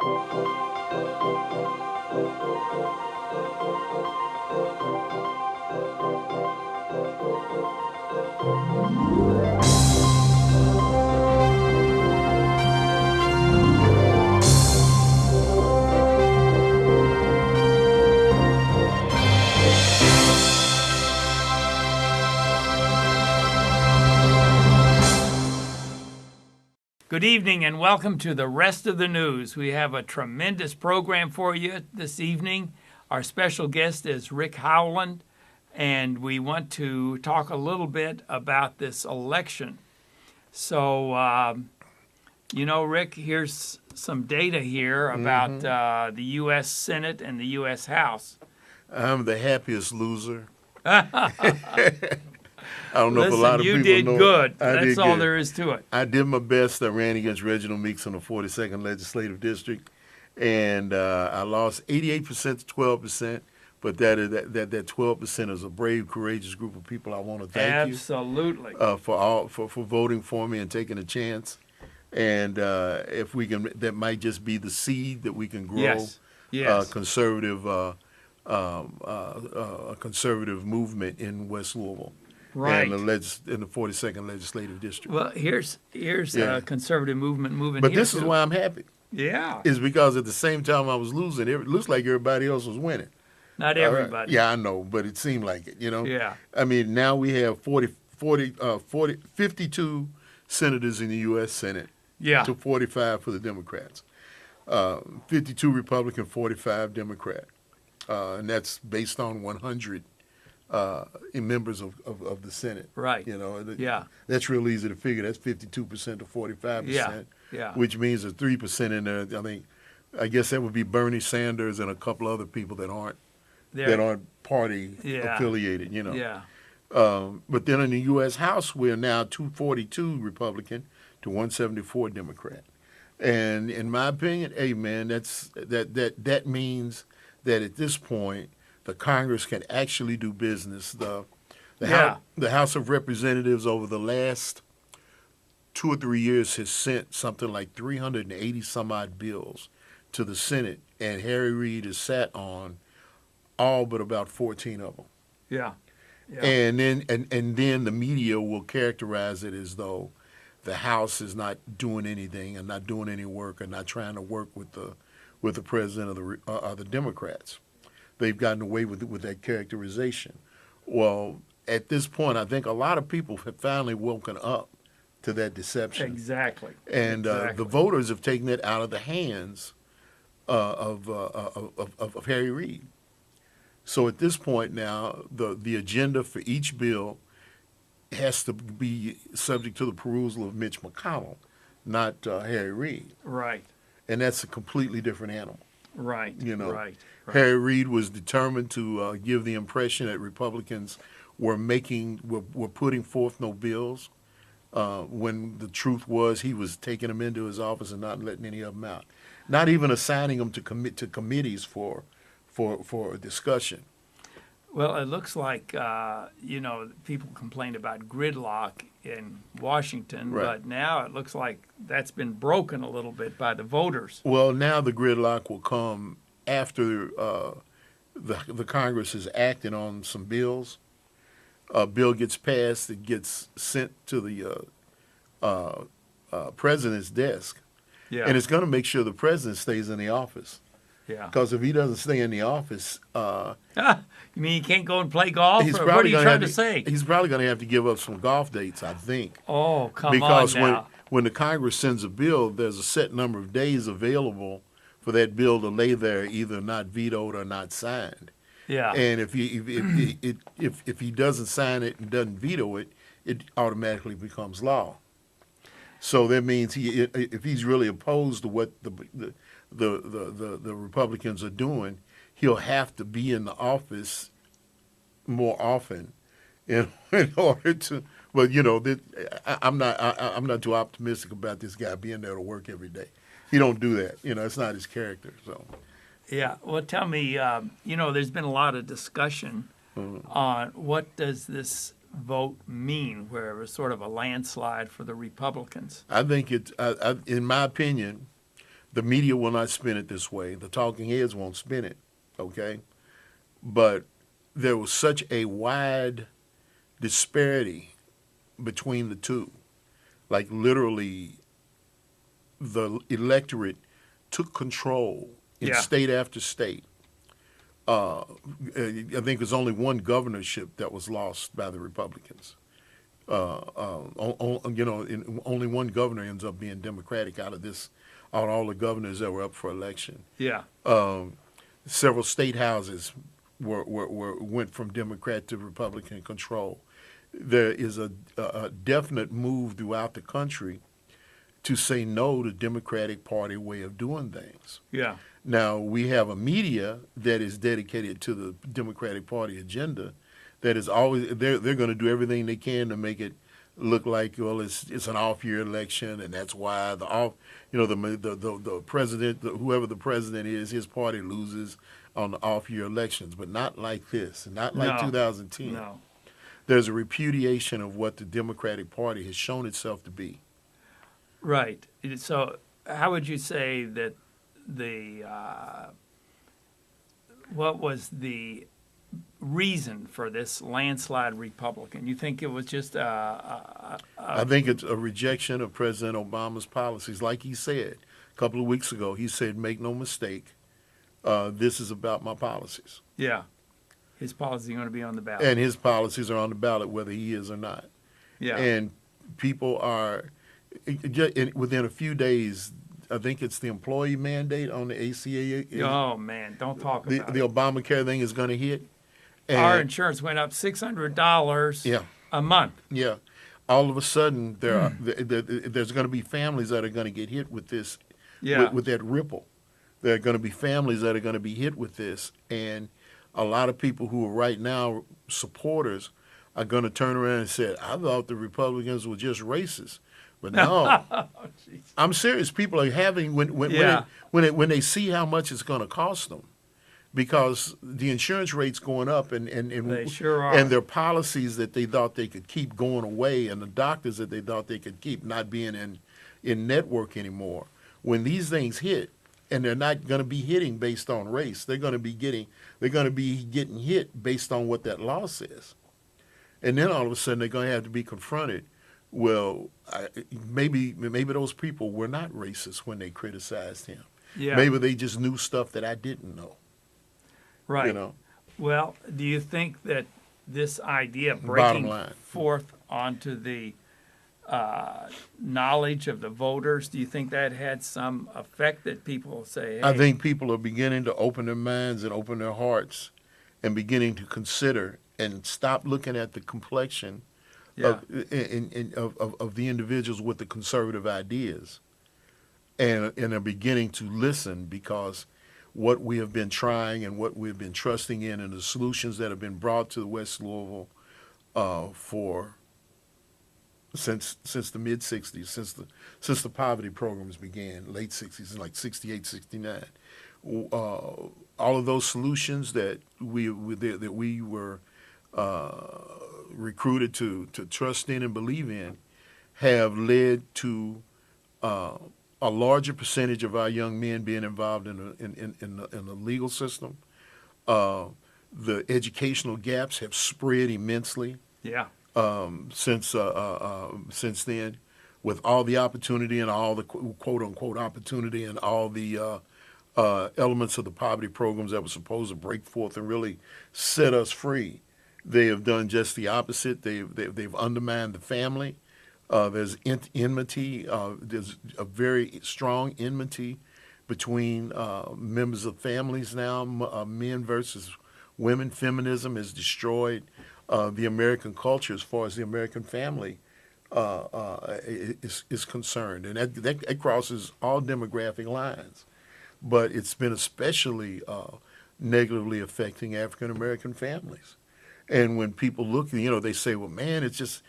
Good evening and welcome to the rest of the news. We have a tremendous program for you this evening. Our special guest is Rick Howland, and we want to talk a little bit about this election. So, Rick, here's some data here about the U.S. Senate and the U.S. House. I'm the happiest loser. I don't know if a lot of people know. You did good. That's That's all there is to it. I did my best. I ran against Reginald Meeks in the 42nd Legislative District, and I lost 88% to 12%. But that 12% is a brave, courageous group of people. I want to thank Absolutely. you for voting for me and taking a chance. And if we can, that might just be the seed that we can grow. Yes. Conservative, a conservative movement in West Louisville. Right. And in the 42nd Legislative District. Well, here's a conservative movement moving But here, this is too. why I'm happy. Yeah. Is because at the same time I was losing, it looks like everybody else was winning. Not everybody. Yeah, I know, but it seemed like it, Yeah. I mean, now we have 52 senators in the U.S. Senate to 45 for the Democrats. 52 Republican, 45 Democrat. And that's based on 100 members of the Senate. Right. That's real easy to figure. That's 52% to 45%. Yeah. Which means there's 3% in there. I guess that would be Bernie Sanders and a couple other people that aren't party affiliated. Yeah. But then in the U.S. House, we're now 242 Republican to 174 Democrat. And in my opinion, hey man, that means that at this point, the Congress can actually do business. The House of Representatives over the last 2 or 3 years has sent something like 380 some odd bills to the Senate, and Harry Reid has sat on all but about 14 of them. Yeah. And then the media will characterize it as though the House is not doing anything and not doing any work and not trying to work with the president of the Democrats. They've gotten away with that characterization. Well, at this point, I think a lot of people have finally woken up to that deception. Exactly. And the voters have taken it out of the hands of Harry Reid. So at this point now, the agenda for each bill has to be subject to the perusal of Mitch McConnell, not Harry Reid. Right. And that's a completely different animal. Right. Right. Harry Reid was determined to give the impression that Republicans were putting forth no bills, when the truth was he was taking them into his office and not letting any of them out, not even assigning them to committees for discussion. Well, it looks like people complained about gridlock in Washington, but now it looks like that's been broken a little bit by the voters. Well, now the gridlock will come after the Congress has acted on some bills. A bill gets passed, it gets sent to the president's desk, and it's going to make sure the president stays in the office. Yeah. Because if he doesn't stay in the office, you mean he can't go and play golf? He's or what are you trying to say? He's probably going to have to give up some golf dates, I think. Oh, come on now. Because when the Congress sends a bill, there's a set number of days available for that bill to lay there, either not vetoed or not signed. Yeah. And if he doesn't sign it and doesn't veto it, it automatically becomes law. So that means if he's really opposed to what the Republicans are doing, he'll have to be in the office more often in order to. Well, I'm not too optimistic about this guy being there to work every day. He don't do that. It's not his character. So. Yeah. Well, tell me. There's been a lot of discussion on what does this vote mean, where it was sort of a landslide for the Republicans. I think in my opinion, The media will not spin it this way. The talking heads won't spin it, okay? But there was such a wide disparity between the two. Like literally, the electorate took control in Yeah. state after state. I think there's only one governorship that was lost by the Republicans. Only one governor ends up being Democratic out of all the governors that were up for election. Yeah. Several state houses went from Democrat to Republican control. There is a definite move throughout the country to say no to Democratic Party way of doing things. Yeah. Now, we have a media that is dedicated to the Democratic Party agenda that is always, they're going to do everything they can to make it look like, well, it's an off-year election, and that's why the president, whoever the president is, his party loses on the off-year elections, but not like this, not like No. 2010. No. There's a repudiation of what the Democratic Party has shown itself to be. Right. So, how would you say that what was the reason for this landslide Republican? You think it was just I think it's a rejection of President Obama's policies. Like he said a couple of weeks ago, he said, make no mistake, this is about my policies. yeah, his policy going to be on the ballot? And his policies are on the ballot whether he is or not. Yeah. And people are, within a few days, I think it's the employee mandate on the ACA. Oh man, don't talk The about it. Obamacare thing is going to hit. And Our insurance went up $600 yeah, a month. yeah. All of a sudden, there's going to be families that are going to get hit with this, Yeah. with that ripple. There are going to be families that are going to be hit with this, and a lot of people who are right now supporters are going to turn around and say, "I thought the Republicans were just racist," but no, Oh, jeez. I'm serious. People are having when they see how much it's going to cost them, because the insurance rates going up and They sure are. and their policies that they thought they could keep going away, and the doctors that they thought they could keep not being in network anymore. When these things hit, and they're not going to be hitting based on race, they're going to be getting hit based on what that law says, and then all of a sudden they're going to have to be confronted. Well, maybe those people were not racist when they criticized him. Yeah. Maybe they just knew stuff that I didn't know. Right. You know. Well, do you think that this idea Bottom breaking line. forth onto the knowledge of the voters, do you think that had some effect that people say, hey, I think people are beginning to open their minds and open their hearts and beginning to consider and stop looking at the complexion yeah, of the individuals with the conservative ideas and are beginning to listen, because what we have been trying and what we've been trusting in and the solutions that have been brought to West Louisville since the mid 60s, since the poverty programs began, late 60s, like 68, 69. All of those solutions that we were recruited to trust in and believe in have led to a larger percentage of our young men being involved in the legal system. The educational gaps have spread immensely. yeah, Since then, with all the opportunity and all the quote unquote opportunity and all the elements of the poverty programs that were supposed to break forth and really set us free, they have done just the opposite. They've undermined the family. There's enmity. There's a very strong enmity between members of families now, men versus women. Feminism has destroyed the American culture as far as the American family is concerned, and that crosses all demographic lines. But it's been especially negatively affecting African American families. And when people look, they say, "Well, man, it's just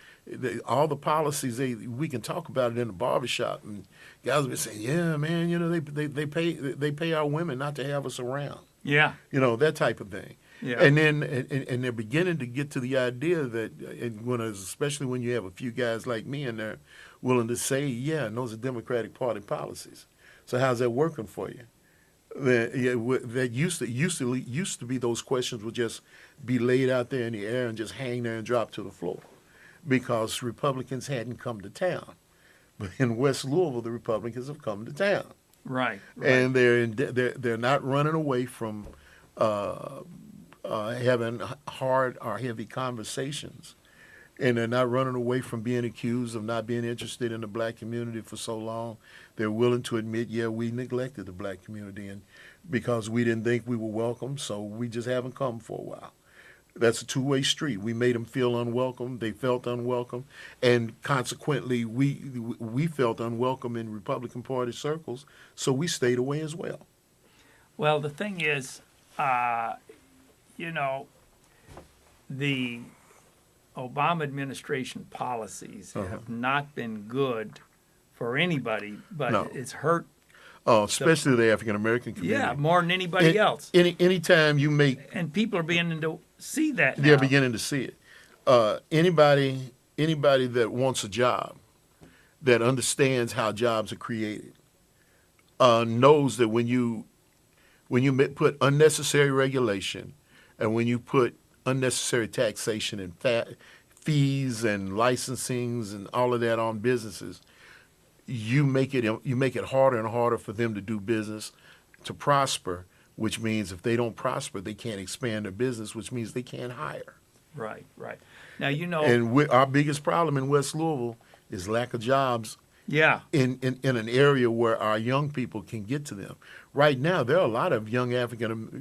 all the policies. We can talk about it in the barbershop." And guys will be saying, "Yeah, man, they pay our women not to have us around." yeah, That type of thing. yeah, And then and they're beginning to get to the idea that, especially when you have a few guys like me in there willing to say, "Yeah, and those are Democratic Party policies." So how's that working for you? That used to be those questions would just be laid out there in the air and just hang there and drop to the floor because Republicans hadn't come to town. But in West Louisville, the Republicans have come to town, Right. and they're not running away from having hard or heavy conversations, and they're not running away from being accused of not being interested in the black community for so long. They're willing to admit, yeah, we neglected the black community, and because we didn't think we were welcome, so we just haven't come for a while. That's a two-way street. We made them feel unwelcome. They felt unwelcome, and consequently, we felt unwelcome in Republican Party circles, so we stayed away as well. Well, the thing is, you know, the Obama administration policies have not been good for anybody, but No. it's hurt. Especially the African American community. Yeah, more than anybody else. Anytime you make, And people are beginning to see that now. they're beginning to see it. Anybody that wants a job, that understands how jobs are created, knows that when you put unnecessary regulation, and when you put unnecessary taxation and fees and licensings and all of that on businesses, you make it harder and harder for them to do business, to prosper, which means if they don't prosper, they can't expand their business, which means they can't hire. Right. Now, you know. And our biggest problem in West Louisville is lack of jobs Yeah. in an area where our young people can get to them. Right now, there are a lot of young African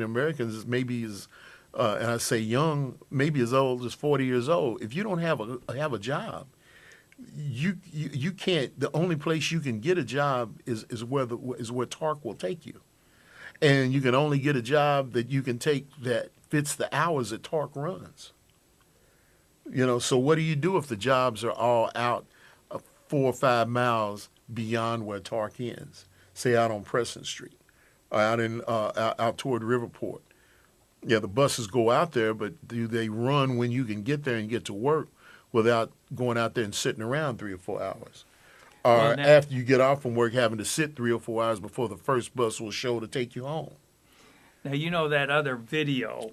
Americans, maybe as and I say young, maybe as old as 40 years old. If you don't have a job, you can't. The only place you can get a job is where TARC will take you, and you can only get a job that you can take that fits the hours that TARC runs. So what do you do if the jobs are all out 4 or 5 miles beyond where TARC ends, say out on Preston Street, or out toward Riverport? Yeah, the buses go out there, but do they run when you can get there and get to work without going out there and sitting around 3 or 4 hours? Or after you get off from work, having to sit 3 or 4 hours before the first bus will show to take you home. Now, you know that other video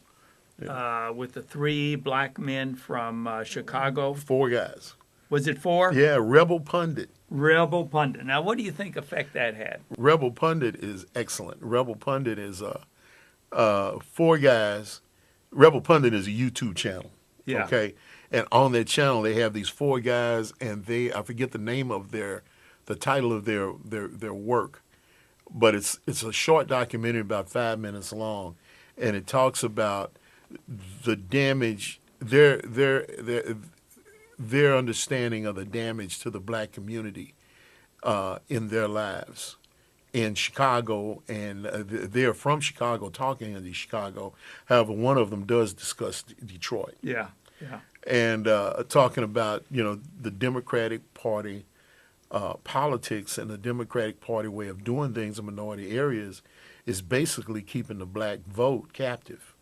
with the 3 black men from Chicago? 4 guys. Was it 4? Yeah, Rebel Pundit. Rebel Pundit. Now, what do you think effect that had? Rebel Pundit is excellent. Rebel Pundit is 4 guys. Rebel Pundit is a YouTube channel. Yeah. Okay. And on that channel, they have these 4 guys, and I forget the name of the title of their work, but it's a short documentary about 5 minutes long, and it talks about the damage, their understanding of the damage to the black community in their lives in Chicago, and they're from Chicago, talking in Chicago. However, one of them does discuss Detroit. Yeah. And talking about, the Democratic Party politics and the Democratic Party way of doing things in minority areas is basically keeping the black vote captive.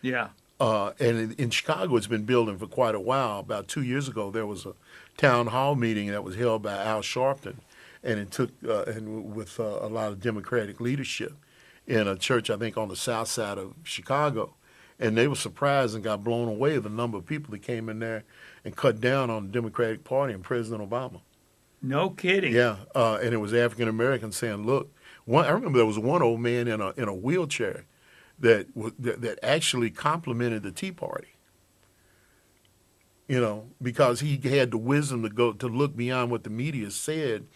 Yeah. And in Chicago, it's been building for quite a while. About 2 years ago, there was a town hall meeting that was held by Al Sharpton, and it took with a lot of Democratic leadership in a church, I think, on the south side of Chicago. And they were surprised and got blown away at the number of people that came in there and cut down on the Democratic Party and President Obama. No kidding. Yeah, and it was African Americans saying, "Look," I remember there was one old man in a wheelchair that actually complimented the Tea Party. Because he had the wisdom to look beyond what the media said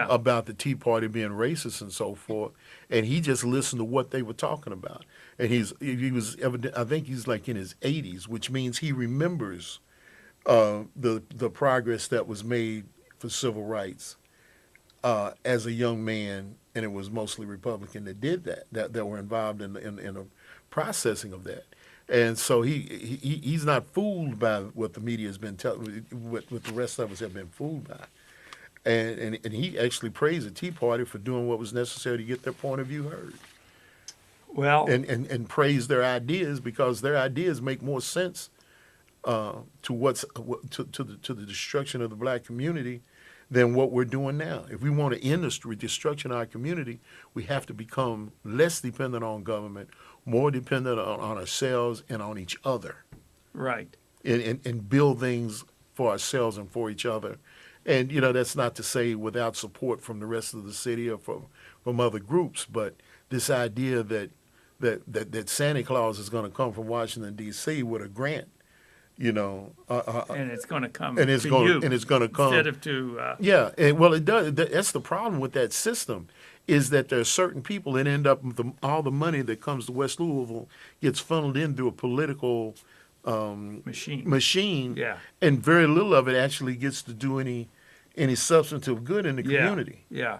about the Tea Party being racist and so forth, and he just listened to what they were talking about. And he was evident, I think he's like in his 80s, which means he remembers the progress that was made for civil rights as a young man, and it was mostly Republican that did that were involved in the processing of that. And so he's not fooled by what the media has been telling, what the rest of us have been fooled by. And he actually praised the Tea Party for doing what was necessary to get their point of view heard. Well, and praise their ideas, because their ideas make more sense to the destruction of the black community than what we're doing now. If we want to end the destruction of our community, we have to become less dependent on government, more dependent on ourselves and on each other, Right. and build things for ourselves and for each other. And, that's not to say without support from the rest of the city or from other groups, but this idea that Santa Claus is going to come from Washington, D.C. with a grant, And it's going to come and it's to going you and it's going to come. instead of to. Yeah, and well, it does. That's the problem with that system, is that there are certain people that end up with all the money that comes to West Louisville gets funneled into a political machine, Yeah. and very little of it actually gets to do any substantive good in the community. Yeah.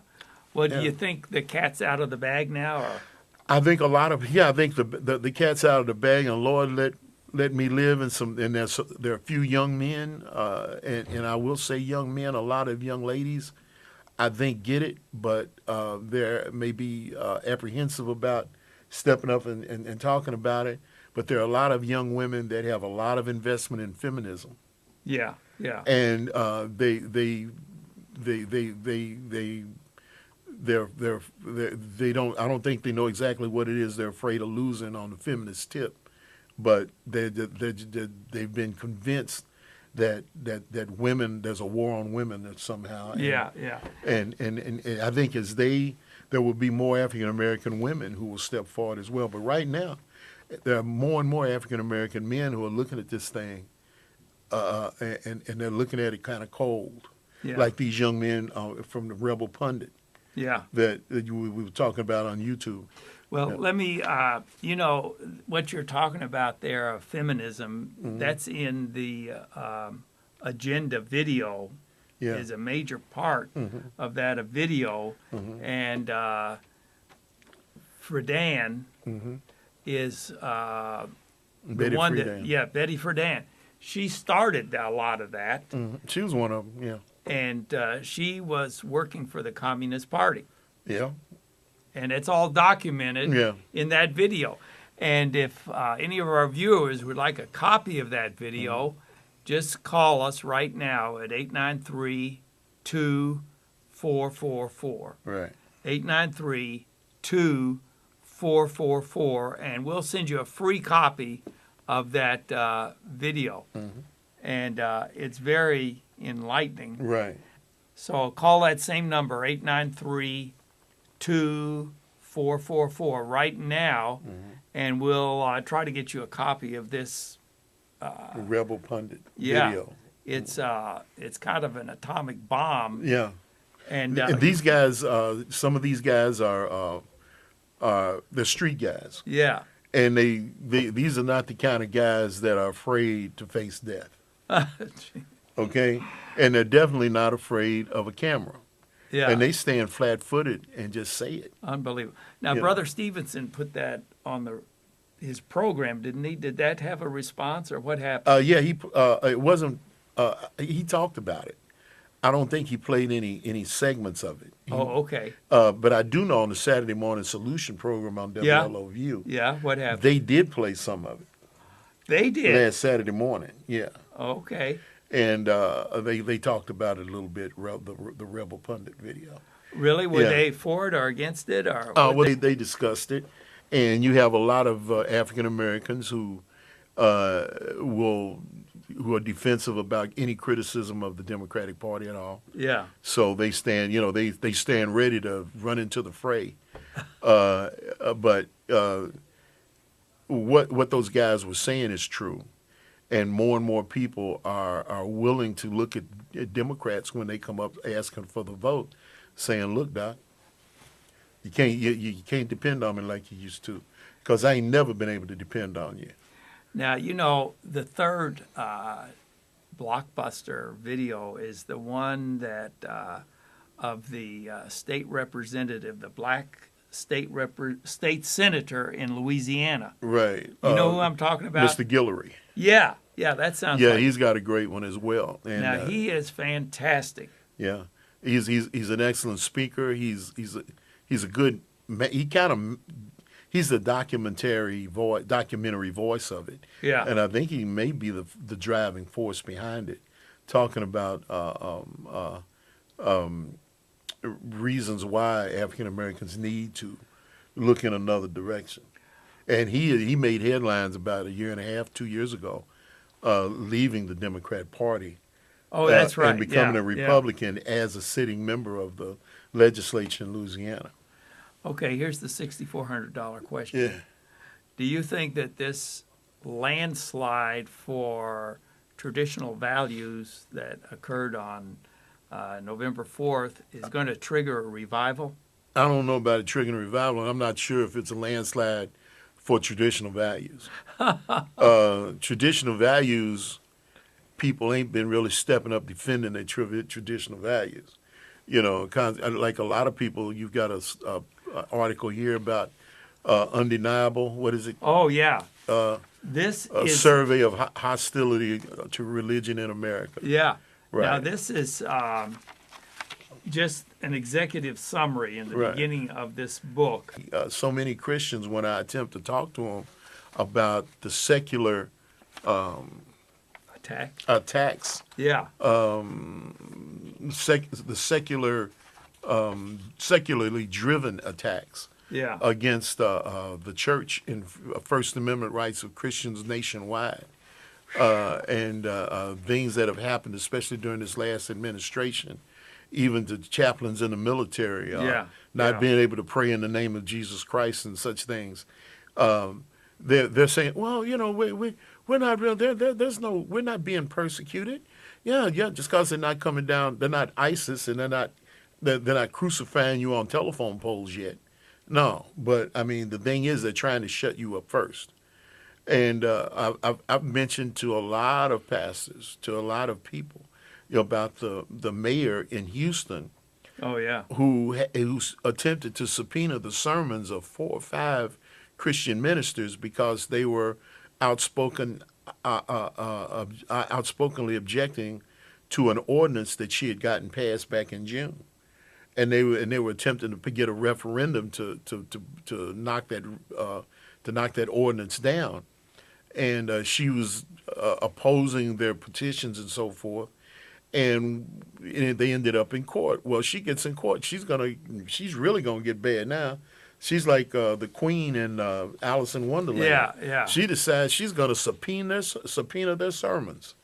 Well, do Yeah. you think the cat's out of the bag now? Or? I think I think the cat's out of the bag, and Lord let me live and there are a few young men, and I will say young men, a lot of young ladies, I think get it, but they're maybe apprehensive about stepping up and talking about it. But there are a lot of young women that have a lot of investment in feminism. Yeah. Yeah. And they don't. I don't think they know exactly what it is they're afraid of losing on the feminist tip, but they've been convinced that women, there's a war on women that somehow. Yeah. And I think there will be more African American women who will step forward as well. But right now, there are more and more African American men who are looking at this thing, and they're looking at it kind of cold, like these young men from the Rebel Pundit. Yeah. That we were talking about on YouTube. Well, let me, what you're talking about there of feminism, that's in the agenda video, is a major part of that, a video. And Friedan is the Betty one Friedan. Betty Friedan. She started a lot of that. She was one of them, yeah. And she was working for the Communist Party. Yeah. And it's all documented in that video. And if any of our viewers would like a copy of that video, just call us right now at 893-2444. Right. 893-2444, and we'll send you a free copy of that video. And it's very enlightening. Right. So call that same number, 893-2444, right now, and we'll try to get you a copy of this. Rebel Pundit Yeah, video. it's kind of an atomic bomb. Yeah. And these guys, some of these guys are they're street guys. Yeah. And these are not the kind of guys that are afraid to face death. Okay? And they're definitely not afraid of a camera. Yeah. And they stand flat-footed and just say it. Unbelievable. Now, Brother Stevenson put that on his program, didn't he? Did that have a response, or what happened? Yeah, it wasn't. He talked about it. I don't think he played any segments of it. Okay. But I do know on the Saturday Morning Solution program on WLOView. Yeah, what happened? They did play some of it. They did? Last Saturday morning, yeah. Okay. And they talked about it a little bit, the Rebel Pundit video. Really? Were they for it or against it? Or they discussed it. And you have a lot of African Americans who are defensive about any criticism of the Democratic Party at all. Yeah. So they stand, they stand ready to run into the fray. But what those guys were saying is true, and more people are willing to look at Democrats when they come up asking for the vote, saying, "Look, Doc, you can't depend on me like you used to, because I ain't never been able to depend on you." Now, the third blockbuster video is the one that of the state representative, the black state senator in Louisiana. Right. You know who I'm talking about? Mr. Guillory. Yeah, that sounds. Yeah, like he's got a great one as well. And, now he is fantastic. Yeah, he's an excellent speaker. He's a good. He's the documentary voice of it. Yeah. And I think he may be the driving force behind it, talking about reasons why African Americans need to look in another direction. And he made headlines about a year and a half, 2 years ago, leaving the Democrat Party Oh, that's right. and becoming Yeah, a yeah. Republican as a sitting member of the legislature in Louisiana. Okay, here's the $6,400 question. Yeah. Do you think that this landslide for traditional values that occurred on November 4th is going to trigger a revival? I don't know about a triggering revival, and I'm not sure if it's a landslide for traditional values. Traditional values, people ain't been really stepping up defending their traditional values. You know, like a lot of people, you've got a article here about undeniable. What is it? Oh, yeah. Uh, This a is, survey of hostility to religion in America. yeah. Now, Right. this is just an executive summary in the Right. beginning of this book. So many Christians, when I attempt to talk to them about the secular Attack? attacks, Yeah. the secular, secularly driven attacks Yeah. against the church and First Amendment rights of Christians nationwide, and things that have happened, especially during this last administration, even to chaplains in the military, Yeah, not yeah. being able to pray in the name of Jesus Christ and such things. They're saying, well, you know, we're not real. There's no, we're not being persecuted. Yeah, just because they're not coming down, they're not ISIS, and they're not crucifying you on telephone poles yet. No, but I mean, the thing is, they're trying to shut you up first. And I've mentioned to a lot of pastors, to a lot of people, about the mayor in Houston Oh, yeah. who's attempted to subpoena the sermons of 4 or 5 Christian ministers because they were outspokenly objecting to an ordinance that she had gotten passed back in June, and they were attempting to get a referendum to knock that ordinance down, and she was opposing their petitions and so forth. And they ended up in court. Well, she gets in court. She's really gonna get bad now. She's like the queen in Alice in Wonderland. Yeah, yeah. She decides she's gonna subpoena their sermons,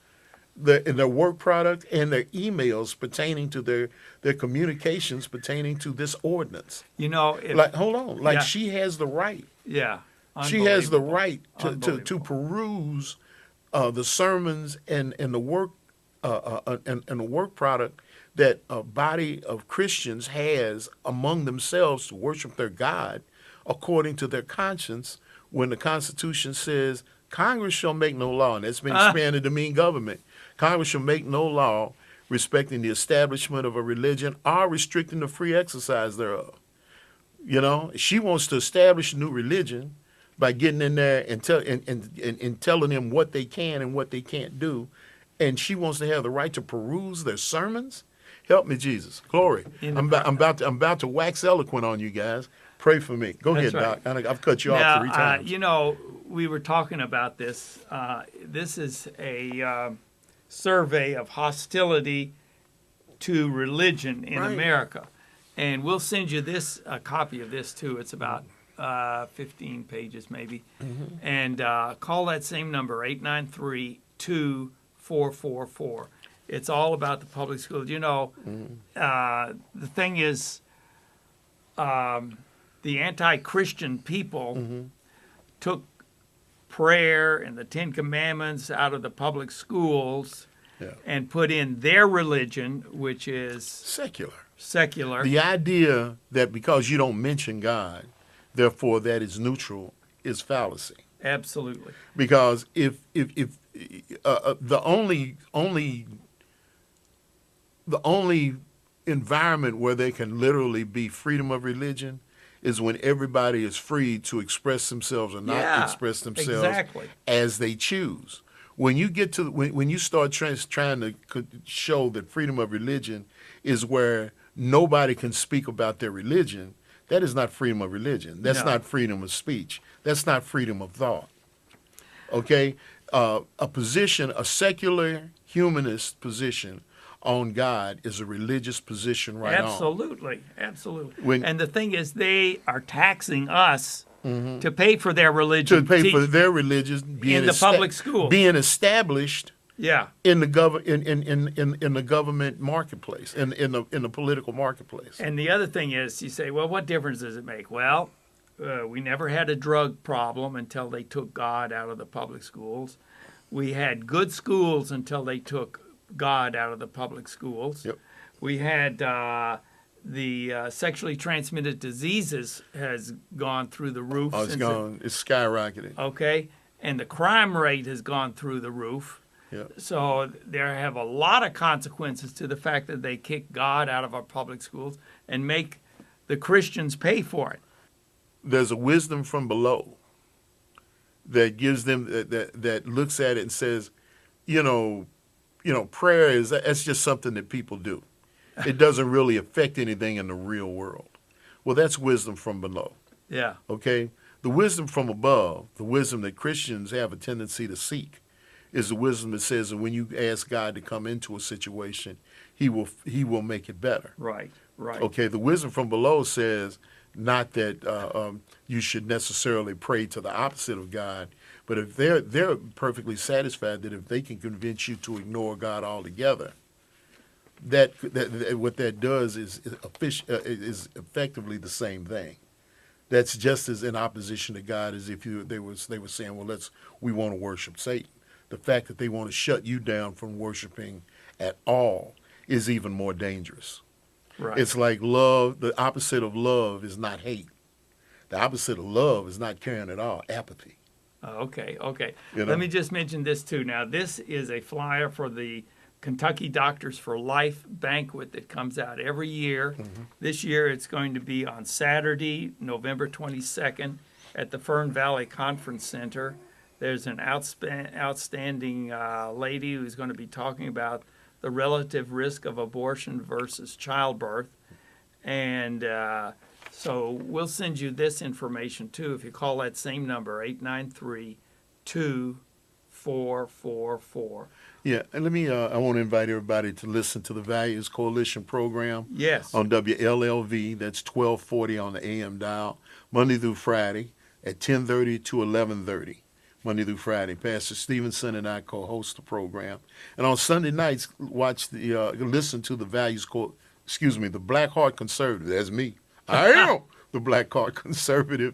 their work product, and their emails pertaining to their communications pertaining to this ordinance. You know, if, Like, hold on, like Yeah. she has the right. yeah. She has the Unbelievable. right to Unbelievable. peruse the sermons and the work and the work product that a body of Christians has among themselves to worship their God according to their conscience, when the Constitution says Congress shall make no law, and that's been expanded to mean government. Congress shall make no law respecting the establishment of a religion or restricting the free exercise thereof. You know, she wants to establish a new religion by getting in there and telling them what they can and what they can't do. And she wants to have the right to peruse their sermons. Help me, Jesus. Glory. I'm about to wax eloquent on you guys. Pray for me. Go That's ahead, right. Doc. I've cut you off 3 times. You know, we were talking about this. This is a survey of hostility to religion in Right. America. And we'll send you a copy of this, too. It's about 15 pages, maybe. Mm-hmm. And call that same number, 893-2444. It's all about the public schools. You know, the thing is, the anti-Christian people took prayer and the 10 Commandments out of the public schools and put in their religion, which is secular. The idea that because you don't mention God, therefore that is neutral, is fallacy. Absolutely. Because if the only environment where there can literally be freedom of religion is when everybody is free to express themselves or not express themselves as they choose. When you get to when you start trying to show that freedom of religion is where nobody can speak about their religion, that is not freedom of religion. That's not freedom of speech. That's not freedom of thought. Okay, a secular humanist position on God is a religious position right on. Absolutely. When- And the thing is, they are taxing us to pay for their religion. To pay for their religion being in the public schools. being established Yeah. in the in the government marketplace, in the political marketplace. And the other thing is, you say, well, what difference does it make? Well, we never had a drug problem until they took God out of the public schools. We had good schools until they took God out of the public schools. Yep. We had the sexually transmitted diseases has gone through the roof. Oh, it's skyrocketing. Okay, and the crime rate has gone through the roof. Yeah. So there have a lot of consequences to the fact that they kick God out of our public schools and make the Christians pay for it. There's a wisdom from below that gives them that looks at it and says, prayer that's just something that people do. It doesn't really affect anything in the real world. Well, that's wisdom from below. Yeah. Okay? The wisdom from above, the wisdom that Christians have a tendency to seek, is the wisdom that says that when you ask God to come into a situation, He will make it better. Right. Okay, the wisdom from below says not that you should necessarily pray to the opposite of God, but if they're perfectly satisfied that if they can convince you to ignore God altogether, that what that does is effectively the same thing. That's just as in opposition to God as if they were saying, well, we want to worship Satan. The fact that they want to shut you down from worshiping at all is even more dangerous. Right. It's like love. The opposite of love is not hate. The opposite of love is not caring at all. Apathy. Okay. You know? Let me just mention this too. Now, this is a flyer for the Kentucky Doctors for Life banquet that comes out every year. Mm-hmm. This year it's going to be on Saturday, November 22nd at the Fern Valley Conference Center. There's an outstanding lady who's going to be talking about the relative risk of abortion versus childbirth. And so we'll send you this information too if you call that same number, 893-2444. Yeah, and I want to invite everybody to listen to the Values Coalition program. Yes. On WLLV, that's 1240 on the AM dial, Monday through Friday at 10:30 to 11:30. Monday through Friday. Pastor Stevenson and I co-host the program. And on Sunday nights, listen to the the Black Heart Conservative. That's me. I am the Black Heart Conservative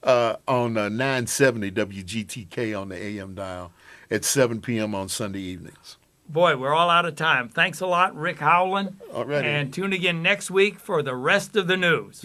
on 970 WGTK on the AM dial at 7 p.m. on Sunday evenings. Boy, we're all out of time. Thanks a lot, Rick Howland. All right. And tune again next week for the rest of the news.